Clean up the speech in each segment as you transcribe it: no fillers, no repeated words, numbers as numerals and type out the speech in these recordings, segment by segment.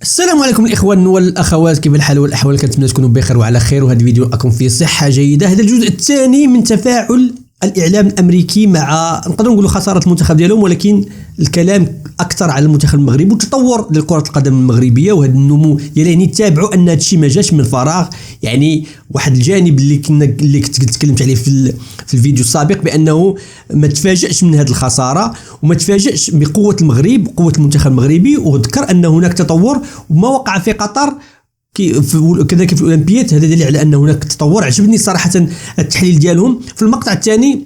السلام عليكم الاخوان والاخوات، كيف الحال والاحوال؟ كنتمنى تكونوا بخير وعلى خير، وهذا الفيديو راكم فيه صحه جيده. هذا الجزء الثاني من تفاعل الاعلام الامريكي مع نقدروا نقولوا خساره المنتخب ديالهم، ولكن الكلام اكثر على المنتخب المغربي وتطور لكره القدم المغربيه وهذا النمو. يعني تابعوا ان هذا الشيء ما جاش من فراغ. يعني واحد الجانب اللي كنت تكلمت عليه في الفيديو السابق، بانه ما تفاجئش من هذه الخساره وما تفاجئش بقوه المغرب وقوه المنتخب المغربي، وذكر ان هناك تطور وما وقع في قطر كذلك في الاولمبياد. هذا دليل على ان هناك تطور. عجبني صراحه التحليل ديالهم. في المقطع الثاني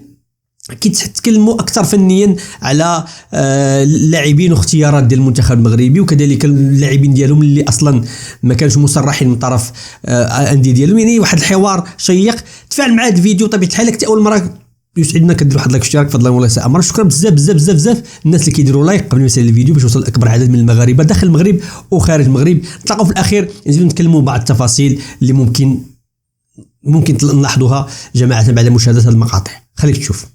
كيتكلموا اكثر فنيا على اللاعبين واختيارات ديال المنتخب المغربي، وكذلك اللاعبين ديالهم اللي اصلا ما كانوش مصرحين من طرف انديه ديالهم. يعني واحد الحوار شيق. تفاعل مع هذا الفيديو بطبيعه الحال. حتى اول مره يسعدنا كديروا واحد لايك اشتراك، فضلا والله يسع امر. شكرا بزاف بزاف بزاف بزاف الناس اللي كيديروا لايك قبل ما يسال الفيديو باش يوصل اكبر عدد من المغاربه داخل المغرب وخارج المغرب. نتلاقاو في الاخير نزيدوا نتكلموا بعض التفاصيل اللي ممكن نلاحظوها جماعه بعد مشاهده هذه المقاطع. خليك تشوف.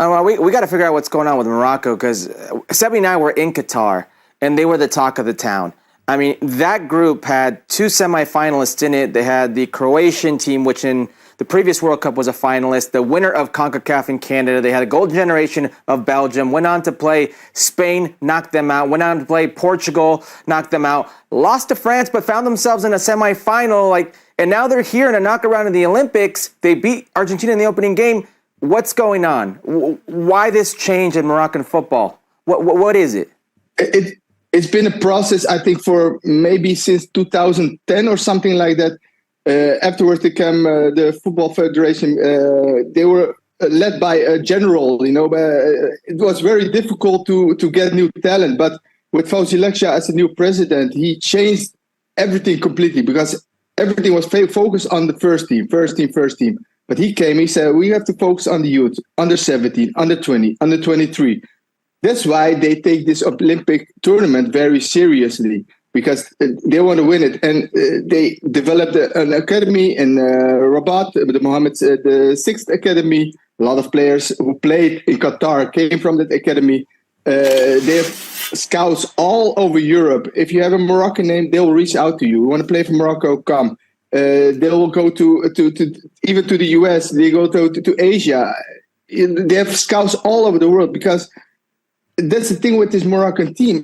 Well, we got to figure out what's going on with Morocco, because 79 were in Qatar and they were the talk of the town. I mean, that group had two semifinalists in it. They had the Croatian team, which in the previous World Cup was a finalist, the winner of CONCACAF in Canada. They had a golden generation of Belgium, went on to play Spain, knocked them out, went on to play Portugal, knocked them out, lost to France, but found themselves in a semifinal. And now they're here in a knockaround in the Olympics. They beat Argentina in the opening game. What's going on? Why this change in Moroccan football? What is it? It's been a process, I think, for maybe since 2010 or something like that. Afterwards, they came the Football Federation. They were led by a general. It was very difficult to get new talent. But with Fawzi Laksha as a new president, he changed everything completely, because everything was focused on the first team. But he came, he said, we have to focus on the youth, under 17, under 20, under 23. That's why they take this Olympic tournament very seriously, because they want to win it. And they developed an academy in Rabat, the the 6th academy. A lot of players who played in Qatar came from that academy. They have scouts all over Europe. If you have a Moroccan name, they will reach out to you. You want to play for Morocco? Come. They will go to even to the US. They go to Asia. They have scouts all over the world, because that's the thing with this Moroccan team.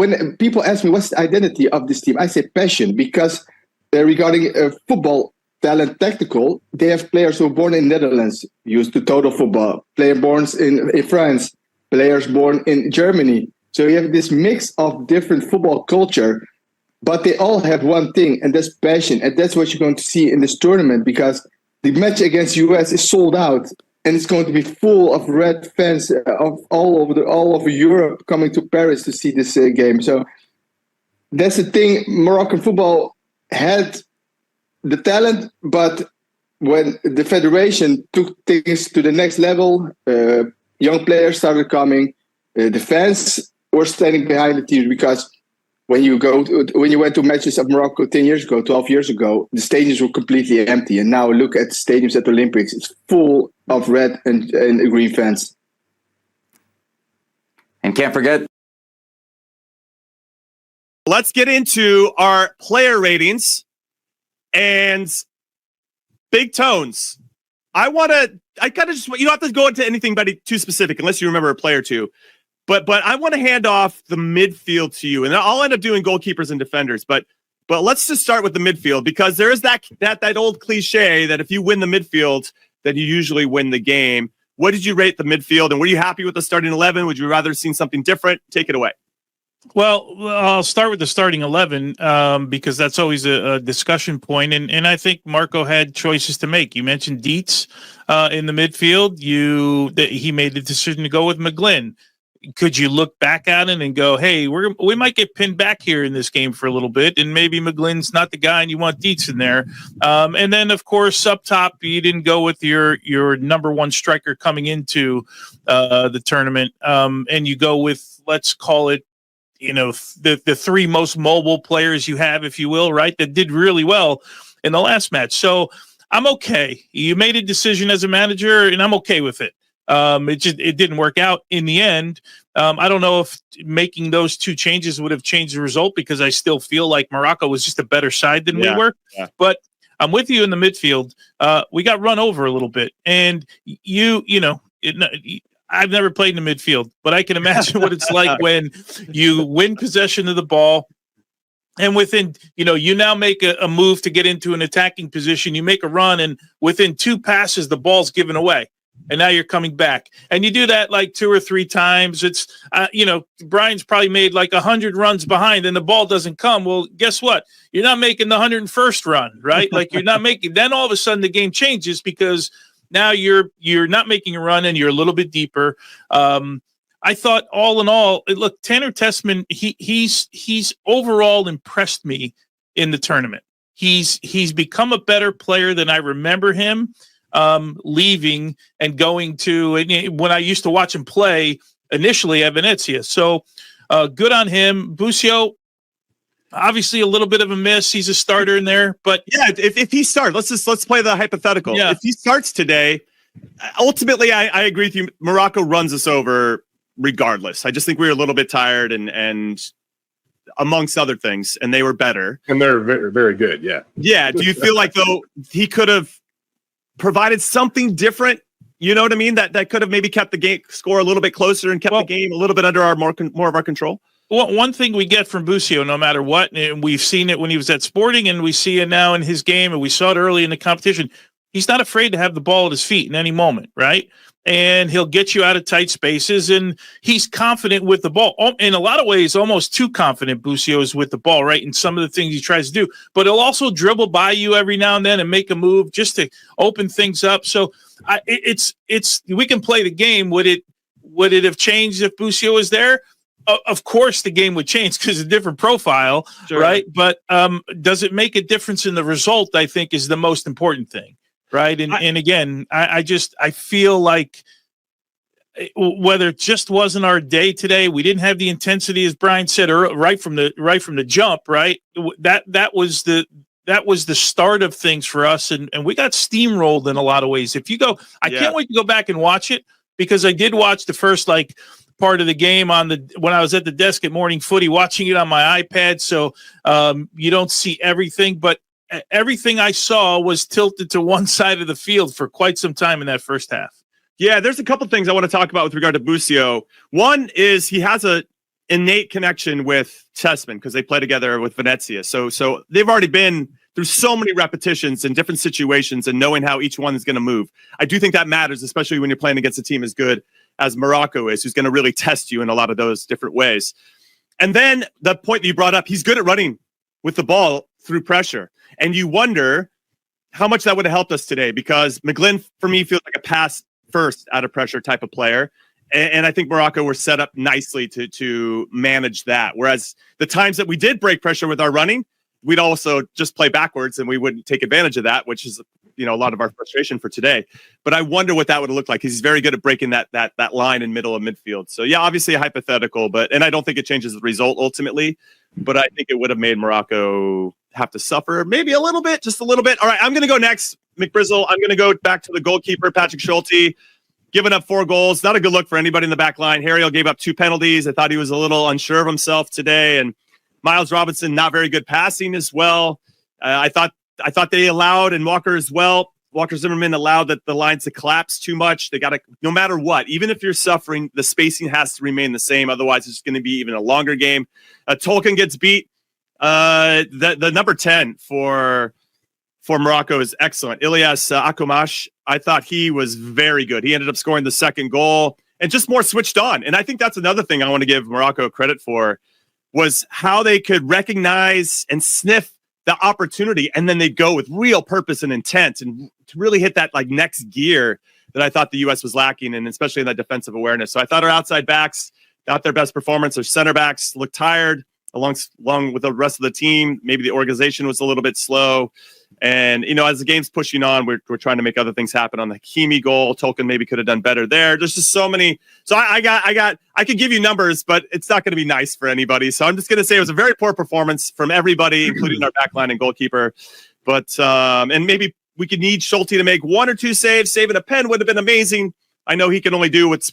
When people ask me what's the identity of this team, I say passion, because regarding football talent, tactical, they have players who are born in Netherlands, used to total football, players born in France, players born in Germany. So you have this mix of different football culture, but they all have one thing, and that's passion. And that's what you're going to see in this tournament, because the match against US is sold out. And it's going to be full of red fans of all over Europe coming to Paris to see this game. So that's the thing. Moroccan football had the talent, but when the federation took things to the next level, young players started coming. The fans were standing behind the teams, because when you went to matches of Morocco 10 years ago, 12 years ago, the stadiums were completely empty. And now look at the stadiums at the Olympics. It's full of red and green fans. And can't forget. Let's get into our player ratings and big tones. I kind of just, you don't have to go into anything too specific unless you remember a player or two. But I want to hand off the midfield to you, and I'll end up doing goalkeepers and defenders. But let's just start with the midfield, because there is that old cliche that if you win the midfield, then you usually win the game. What did you rate the midfield, and were you happy with the starting 11? Would you rather have seen something different? Take it away. Well, I'll start with the starting 11 because that's always a discussion point, and I think Marco had choices to make. You mentioned Dietz in the midfield. He made the decision to go with McGlynn. Could you look back at it and go, hey, we might get pinned back here in this game for a little bit, and maybe McGlynn's not the guy and you want Dietz in there. And then, of course, up top, you didn't go with your number one striker coming into the tournament, and you go with, let's call it, the three most mobile players you have, if you will, right, that did really well in the last match. So I'm okay. You made a decision as a manager, and I'm okay with it. It didn't work out in the end. I don't know if making those two changes would have changed the result, because I still feel like Morocco was just a better side than we were. Yeah. But I'm with you in the midfield. We got run over a little bit, and I've never played in the midfield, but I can imagine what it's like when you win possession of the ball, and within, you now make a move to get into an attacking position. You make a run, and within 2 passes, the ball's given away. And now you're coming back, and you do that like 2 or 3 times. It's, Brian's probably made like 100 runs behind, and the ball doesn't come. Well, guess what? You're not making the 101st run, right? Like you're not making. Then all of a sudden the game changes, because now you're not making a run, and you're a little bit deeper. I thought all in all, look, Tanner Tessman, he's overall impressed me in the tournament. He's become a better player than I remember him. Leaving and going to, and when I used to watch him play initially at Venezia. So good on him. Busio, obviously a little bit of a miss. He's a starter in there, but yeah, if he starts, let's play the hypothetical. Yeah. If he starts today, ultimately I agree with you. Morocco runs us over regardless. I just think we were a little bit tired and amongst other things, and they were better. And they're very, very good. Yeah. Yeah. Do you feel like though he could have provided something different, you know what I mean? That could have maybe kept the game score a little bit closer and kept the game a little bit under our more of our control. Well, one thing we get from Busio, no matter what, and we've seen it when he was at Sporting, and we see it now in his game, and we saw it early in the competition. He's not afraid to have the ball at his feet in any moment, right? And he'll get you out of tight spaces, and he's confident with the ball. In a lot of ways, almost too confident, Busio is with the ball, right? In some of the things he tries to do. But he'll also dribble by you every now and then and make a move just to open things up. So we can play the game. Would it have changed if Busio was there? Of course, the game would change because it's a different profile, sure, right? But does it make a difference in the result? I think is the most important thing. Right. And again, I feel like whether it just wasn't our day today, we didn't have the intensity, as Brian said, right from the jump. Right. That was the start of things for us. And we got steamrolled in a lot of ways. If you go, I can't wait to go back and watch it, because I did watch the first part of the game when I was at the desk at Morning Footy, watching it on my iPad. So you don't see everything, but everything I saw was tilted to one side of the field for quite some time in that first half. Yeah, there's a couple things I want to talk about with regard to Busio. One is he has a innate connection with Tessman because they play together with Venezia. So they've already been through so many repetitions in different situations and knowing how each one is going to move. I do think that matters, especially when you're playing against a team as good as Morocco is, who's going to really test you in a lot of those different ways. And then the point that you brought up, he's good at running with the ball through pressure. And you wonder how much that would have helped us today, because McGlynn, for me, feels like a pass first out of pressure type of player. And I think Morocco were set up nicely to manage that. Whereas the times that we did break pressure with our running, we'd also just play backwards and we wouldn't take advantage of that, which is, a lot of our frustration for today. But I wonder what that would have looked like, because he's very good at breaking that line in middle of midfield. So yeah, obviously a hypothetical, and I don't think it changes the result ultimately, but I think it would have made Morocco have to suffer maybe a little bit, just a little bit. All right, I'm going to go next, McBrizzle. I'm going to go back to the goalkeeper, Patrick Schulte, giving up 4 goals. Not a good look for anybody in the back line. Harriel gave up 2 penalties. I thought he was a little unsure of himself today. And Miles Robinson, not very good passing as well. I thought they allowed, and Walker as well. Walker Zimmerman allowed the lines to collapse too much. They got to, no matter what, even if you're suffering, the spacing has to remain the same. Otherwise, it's going to be even a longer game. Tolkien gets beat. The number 10 for Morocco is excellent. Ilyas Akumash, I thought he was very good. He ended up scoring the second goal and just more switched on. And I think that's another thing I want to give Morocco credit for, was how they could recognize and sniff the opportunity, and then they go with real purpose and intent, and to really hit that next gear that I thought the U.S. was lacking, and especially in that defensive awareness. So I thought our outside backs got their best performance. Our center backs looked tired, along with the rest of the team. Maybe the organization was a little bit slow. And, as the game's pushing on, we're trying to make other things happen. On the Hakimi goal, Tolkien maybe could have done better there. There's just so many. So I could give you numbers, but it's not going to be nice for anybody. So I'm just going to say it was a very poor performance from everybody, including our backline and goalkeeper. But, and maybe we could need Schulte to make 1 or 2 saves. Saving a pen would have been amazing. I know he can only do with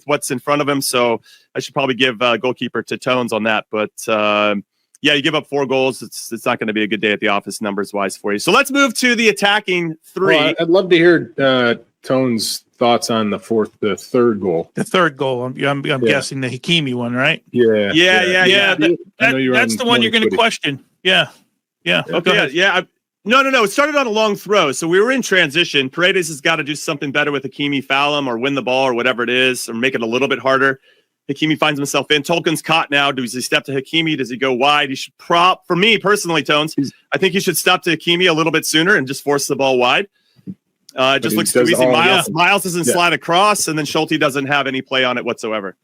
what's in front of him, so I should probably give goalkeeper to Tones on that. But yeah, you give up 4 goals. It's not going to be a good day at the office numbers wise for you. So let's move to the attacking 3. Well, I'd love to hear Tones' thoughts on the third goal. The third goal, I'm guessing the Hakimi one, right? Yeah. That's the one you're going to question. Yeah. Okay. No. It started on a long throw. So we were in transition. Paredes has got to do something better with Hakimi, foul him or win the ball or whatever it is, or make it a little bit harder. Hakimi finds himself in. Tolkien's caught now. Does he step to Hakimi? Does he go wide? He should for me personally, Tones, I think he should step to Hakimi a little bit sooner and just force the ball wide. It just looks too easy. Miles doesn't slide across, and then Schulte doesn't have any play on it whatsoever.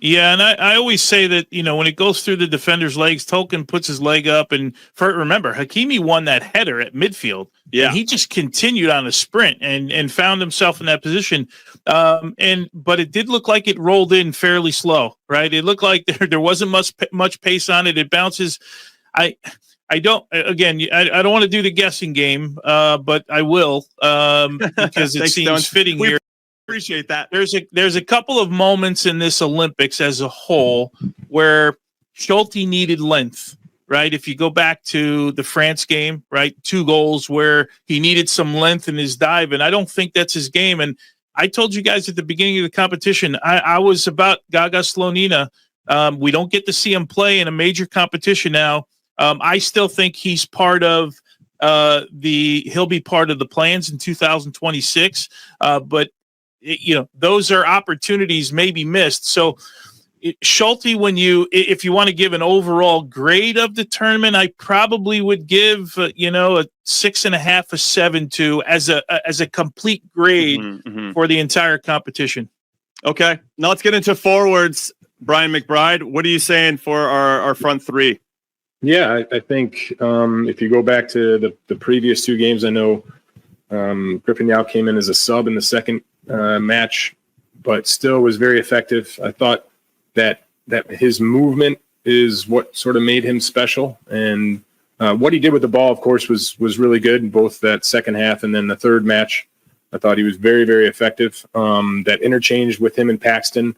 Yeah, and I always say that, when it goes through the defender's legs, Tolkien puts his leg up, and remember, Hakimi won that header at midfield. Yeah, and he just continued on a sprint and found himself in that position. But it did look like it rolled in fairly slow, right? It looked like there wasn't much pace on it. It bounces. I don't want to do the guessing game, but I will because it seems fitting here. Appreciate that. There's a couple of moments in this Olympics as a whole where Schulte needed length, right? If you go back to the France game, right, 2 goals where he needed some length in his dive, and I don't think that's his game. And I told you guys at the beginning of the competition, I was about Gaga Slonina. We don't get to see him play in a major competition now. I still think he's part of he'll be part of the plans in 2026, but those are opportunities maybe missed. So Schulte, if you want to give an overall grade of the tournament, I probably would give a 6.5, a 7 to as a complete grade for the entire competition. Okay, now let's get into forwards. Brian McBride, what are you saying for our front 3? Yeah, I think if you go back to the previous 2 games, I know Griffin Yao came in as a sub in the second match, but still was very effective. I thought that his movement is what sort of made him special, and what he did with the ball, of course, was really good in both that second half and then the third match. I thought he was very, very effective. That interchange with him and Paxton,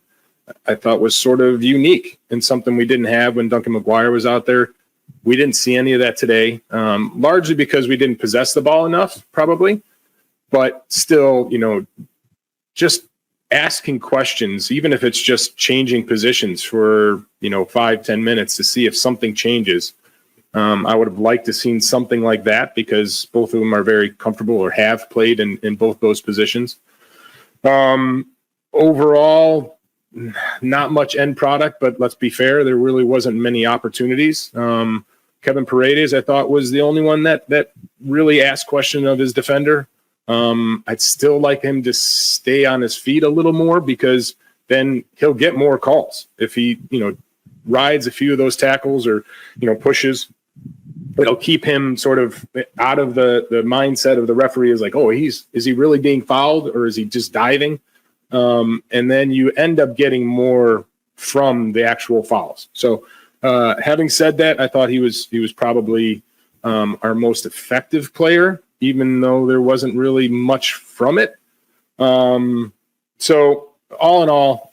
I thought was sort of unique and something we didn't have when Duncan Maguire was out there. We didn't see any of that today, largely because we didn't possess the ball enough, probably. But still, just asking questions, even if it's just changing positions for, 5-10 minutes to see if something changes. I would have liked to seen something like that because both of them are very comfortable or have played in both those positions. Overall, not much end product, but let's be fair, there really wasn't many opportunities. Kevin Paredes, I thought, was the only one that really asked question of his defender. I'd still like him to stay on his feet a little more because then he'll get more calls. If he, rides a few of those tackles or, pushes, it'll keep him sort of out of the mindset of the referee is like, oh, is he really being fouled or is he just diving? And then you end up getting more from the actual fouls. So having said that, I thought he was probably our most effective player, even though there wasn't really much from it. So all in all,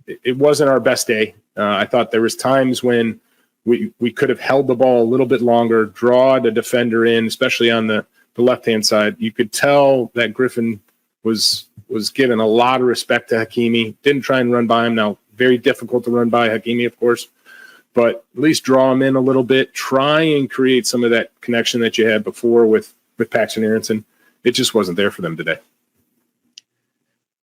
it wasn't our best day. I thought there was times when we could have held the ball a little bit longer, draw the defender in, especially on the left-hand side. You could tell that Griffin was given a lot of respect to Hakimi. Didn't try and run by him. Now, very difficult to run by Hakimi, of course, but at least draw him in a little bit. Try and create some of that connection that you had before with Paxton Aronson. It just wasn't there for them today.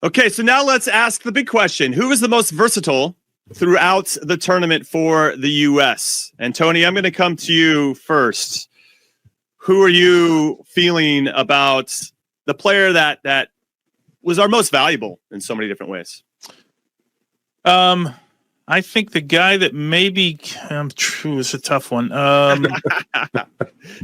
Okay, so now let's ask the big question. Who was the most versatile throughout the tournament for the U.S.? And Tony, I'm going to come to you first. Who are you feeling about the player that was our most valuable in so many different ways? I think the guy that maybe is a tough one.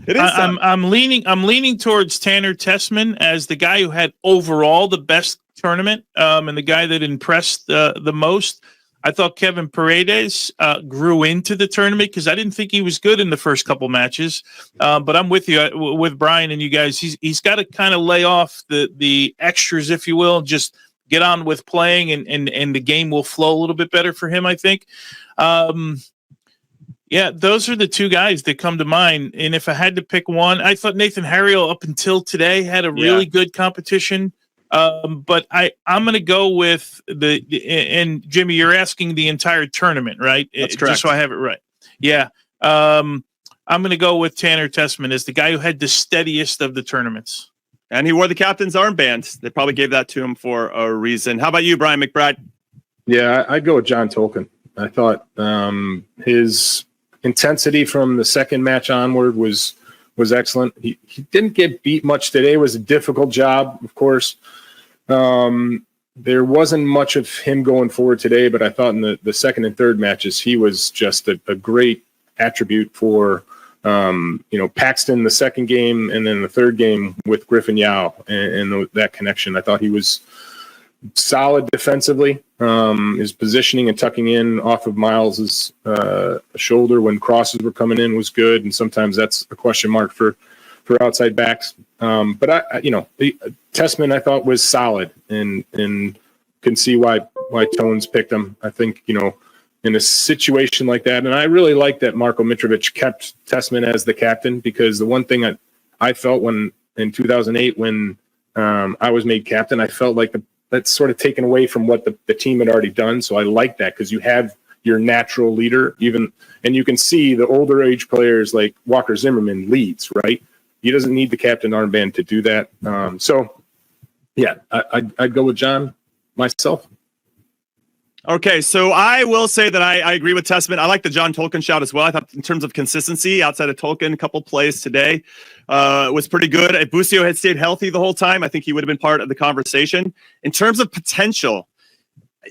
It is. I'm leaning towards Tanner Tessman as the guy who had overall the best tournament, and the guy that impressed the most. I thought Kevin Paredes grew into the tournament because I didn't think he was good in the first couple matches. But I'm with you, with Brian and you guys. He's got to kind of lay off the extras, if you will, just get on with playing, and the game will flow a little bit better for him, I think. Yeah, those are the two guys that come to mind. And if I had to pick one, I thought Nathan Harriel up until today had a really good competition. But I'm going to go with and Jimmy, you're asking the entire tournament, right? That's correct. Just so I have it right. Yeah. I'm going to go with Tanner Tessman as the guy who had the steadiest of the tournaments. And he wore the captain's armband. They probably gave that to him for a reason. How about you, Brian McBride? Yeah, I'd go with John Tolkien. I thought his intensity from the second match onward was excellent. He didn't get beat much today. It was a difficult job, of course. There wasn't much of him going forward today, but I thought in the second and third matches, he was just a great attribute for, Paxton the second game, and then the third game with Griffin Yao and that connection. I thought he was solid defensively. His positioning and tucking in off of Miles's shoulder when crosses were coming in was good, and sometimes that's a question mark for outside backs. But Tessman I thought was solid, and can see why Tones picked him. I think in a situation like that, and I really like that Marko Mitrovic kept Tessman as the captain, because the one thing I felt when in 2008 when I was made captain, I felt like that's sort of taken away from what the team had already done. So I like that, because you have your natural leader, and you can see the older age players like Walker Zimmerman leads, right? He doesn't need the captain armband to do that. I'd go with John myself. Okay, so I will say that I agree with Tessman. I like the John Tolkien shout as well. I thought in terms of consistency, outside of Tolkien, a couple plays today was pretty good. If Busio had stayed healthy the whole time, I think he would have been part of the conversation. In terms of potential,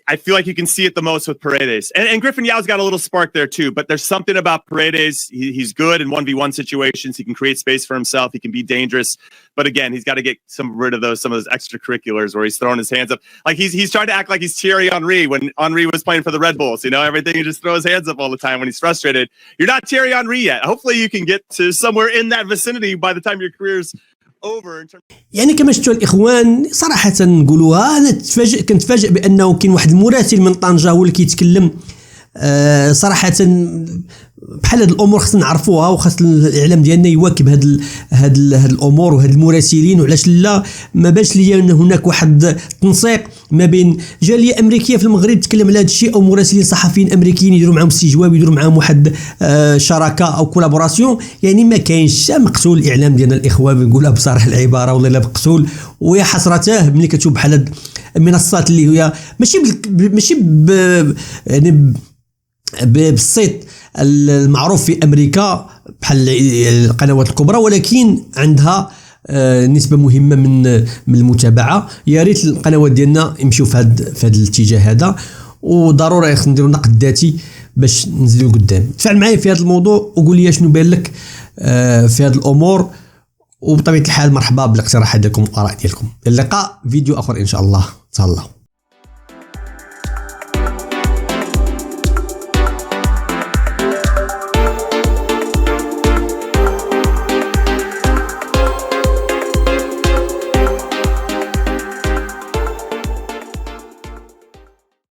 I feel like you can see it the most with Paredes. And Griffin Yao's got a little spark there too, but there's something about Paredes. He's good in 1v1 situations. He can create space for himself. He can be dangerous. But again, he's got to get rid of some of those extracurriculars where he's throwing his hands up. Like he's trying to act like he's Thierry Henry when Henry was playing for the Red Bulls. Everything, he just throws his hands up all the time when he's frustrated. You're not Thierry Henry yet. Hopefully you can get to somewhere in that vicinity by the time your career's over. يعني كما شفتوا الإخوان صراحة نقولوها، أنا كنت تفاجئ بأنه كاين واحد المراسل من طنجة هو اللي كيتكلم. صراحة بحال هاد الأمور خصنا نعرفوها، وخاص الإعلام ديالنا يواكب هاد الأمور وهاد المراسلين. وعلاش لا ما باش لي أن هناك واحد تنسيق ما بين جالية أمريكية في المغرب تتكلم على هذا الشيء، أو مراسلين صحفيين أمريكيين يديروا معهم استجواب، يديروا معهم واحد شراكة أو كولابوراسيون. يعني ما كاينش مقتول الإعلام ديالنا الإخوان، بنقولها بصراحة العبارة والله لا مقتول. ويا حسرته ملي كتشوف بحال هاد المنصات اللي هي ماشي يعني بالصيت المعروف في أمريكا بحال القنوات الكبرى، ولكن عندها نسبة مهمة من المتابعة. يا ريت القنوات ديالنا يمشيو في هذا الاتجاه هذا، وضروري خصنا نديروا نقد ذاتي باش نزيدوا قدام. تفاعل معايا في هذا الموضوع وقول لي شنو بان لك في هذه الأمور، وبطبيعة الحال مرحبا بالاقتراحات ديالكم والآراء ديالكم. اللقاء فيديو آخر إن شاء الله. تهلاو.